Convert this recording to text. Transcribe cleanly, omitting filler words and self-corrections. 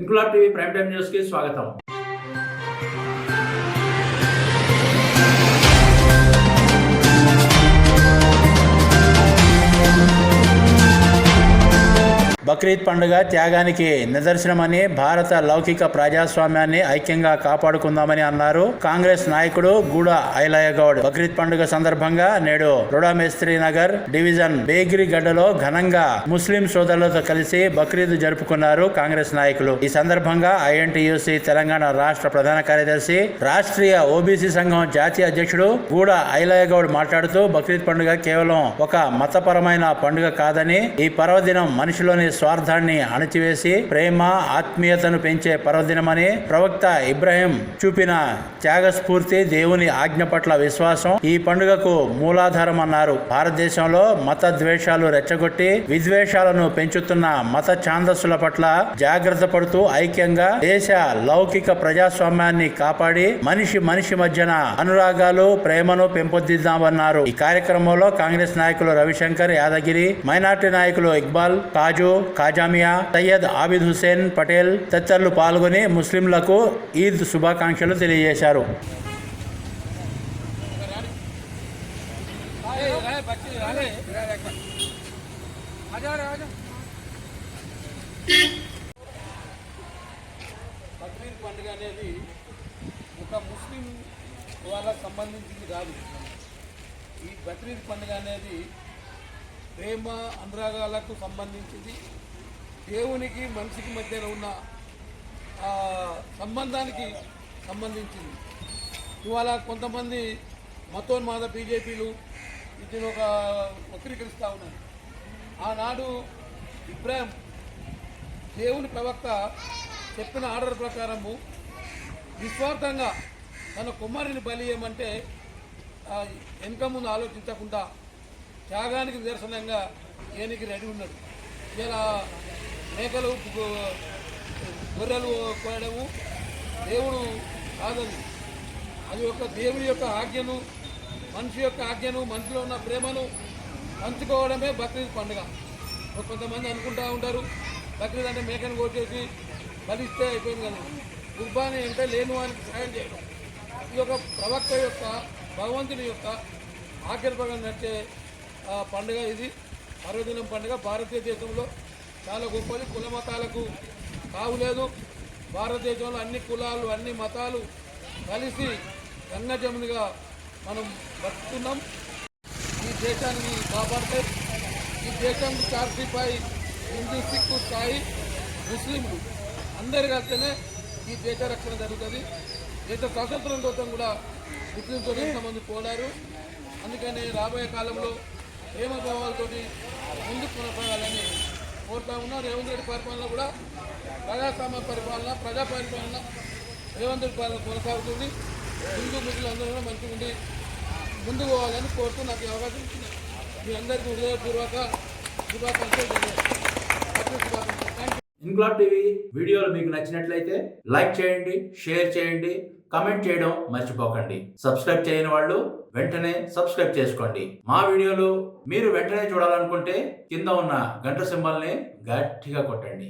Inquilab TV prime time news కి స్వాగతం. బక్రీద్ పండుగ త్యాగానికి నిదర్శనమని, భారత లౌకిక ప్రజాస్వామ్యాన్ని ఐక్యంగా కాపాడుకుందామని అన్నారు కాంగ్రెస్ నాయకుడు గూడ ఐలయ్య గౌడ్. బక్రీద్ పండుగ సందర్భంగా నేడు రుడామేస్త్రి నగర్ డివిజన్ బేగిరిగడ్డలో ఘనంగా ముస్లిం సోదరులతో కలిసి బక్రీద్ జరుపుకున్నారు కాంగ్రెస్ నాయకులు. ఈ సందర్భంగా ఐఎన్టీయూసీ తెలంగాణ రాష్ట్ర ప్రధాన కార్యదర్శి, రాష్ట్రీయ ఓబీసీ సంఘం జాతీయ అధ్యక్షుడు గూడ ఐలయ్య గౌడ్ మాట్లాడుతూ, బక్రీద్ పండుగ కేవలం ఒక మతపరమైన పండుగ కాదని, ఈ పర్వదినం మనిషిలోని స్వార్థాన్ని అణచివేసి ప్రేమ ఆత్మీయతను పెంచే పర్వదినమని, ప్రవక్త ఇబ్రాహీం చూపిన త్యాగస్ఫూర్తి, దేవుని ఆజ్ఞ పట్ల విశ్వాసం ఈ పండుగకు మూలాధారం అన్నారు. భారతదేశంలో మత ద్వేషాలు రెచ్చగొట్టి విద్వేషాలను పెంచుతున్న మత ఛాందస్సుల పట్ల జాగ్రత్త పడుతూ ఐక్యంగా దేశ లౌకిక ప్రజాస్వామ్యాన్ని కాపాడి మనిషి మధ్యన అనురాగాలు, ప్రేమను పెంపొందిద్దామన్నారు. ఈ కార్యక్రమంలో కాంగ్రెస్ నాయకులు రవిశంకర్ యాదగిరి, మైనార్టీ నాయకులు ఇక్బాల్, కాజు, ఖాజామియా, సయ్యద్ ఆబిద్ హుసేన్ పటేల్ తదితరులు పాల్గొని ముస్లింలకు ఈద్ శుభాకాంక్షలు తెలియజేశారు. బక్రీద్ పండుగ అనేది ఒక ముస్లిం వాళ్ళకు సంబంధించింది కాదు. ఈ బక్రీద్ పండుగ అనేది ప్రేమ అనురాగాలకు సంబంధించింది, దేవునికి మనిషికి మధ్యన ఉన్న సంబంధానికి సంబంధించింది. ఇవాళ కొంతమంది మతోన్మాద బీజేపీలు వీటిని వక్రీకరిస్తూ ఉన్నారు. ఆనాడు ఇబ్రాహిం దేవుని ప్రవక్త చెప్పిన ఆర్డర్ ప్రకారము నిస్వార్థంగా తన కుమారుని బలి ఇవ్వమంటే వెనుక ముందు ఆలోచించకుండా త్యాగానికి నిదర్శనంగా ఈయనకి రెడీ ఉన్నాడు. ఇలా మేకలు గొర్రెలు కోయడము దేవుడు కాదని, అది ఒక దేవుని యొక్క ఆజ్ఞను, మనిషి యొక్క ఆజ్ఞను, మనిషిలో ఉన్న ప్రేమను పంచుకోవడమే బక్రీద్ పండుగ. కొంతమంది అనుకుంటూ ఉంటారు బక్రీద్ అంటే మేకను కోసేసి బలిస్తే అయిపోయింది కానీ, కుర్బానీ అంటే లేని వారికి సహాయం చేయడం. ఇది ఒక ప్రవక్త యొక్క, భగవంతుని యొక్క ఆజ్ఞాపంగా నడిచే పండుగ. ఇది పర్వదినం పండుగ. భారతీయ దేశంలో చాలా గొప్పది. కుల మతాలకు కావులేదు. భారతదేశంలో అన్ని కులాలు, అన్ని మతాలు కలిసి గంగజమునిగా మనం బతుకుతున్నాం. ఈ దేశాన్ని కాపాడతాయి. ఈ దేశం చార్టీపై హిందూ, సిక్కు, స్థాయి, ముస్లింలు అందరి కలిస్తేనే ఈ దేశ రక్షణ జరుగుతుంది. దేశ స్వాతంత్రం కోసం కూడా ముస్లింతో ఎంతమంది పోరారు. అందుకని రాబోయే కాలంలో ప్రేమ భావాలతోటి ముందుకు కొనసాగాలని కోరుతా ఉన్నా. రేవంత్ రెడ్డి పరిపాలన కూడా ప్రజాస్వామ్య పరిపాలన, ప్రజా పరిపాలన రేవంత్ రెడ్డి పాలన కొనసాగుతుంది. హిందూ ముస్లింలు అందరూ కూడా మంచిగా ఉండి ముందుకు పోవాలని కోరుతూ నాకు ఈ అవకాశం ఇచ్చింది. మీ అందరికీ హృదయపూర్వక శుభాకాంక్షలు. ఇంక్లాబ్ టీవీ వీడియోలు మీకు నచ్చినట్లయితే లైక్ చేయండి, షేర్ చేయండి, కమెంట్ చేయడం మర్చిపోకండి. సబ్స్క్రైబ్ చేయని వాళ్ళు వెంటనే సబ్స్క్రైబ్ చేసుకోండి. మా వీడియోలు మీరు వెంటనే చూడాలనుకుంటే కింద ఉన్న గంట సింబల్ని గట్టిగా కొట్టండి.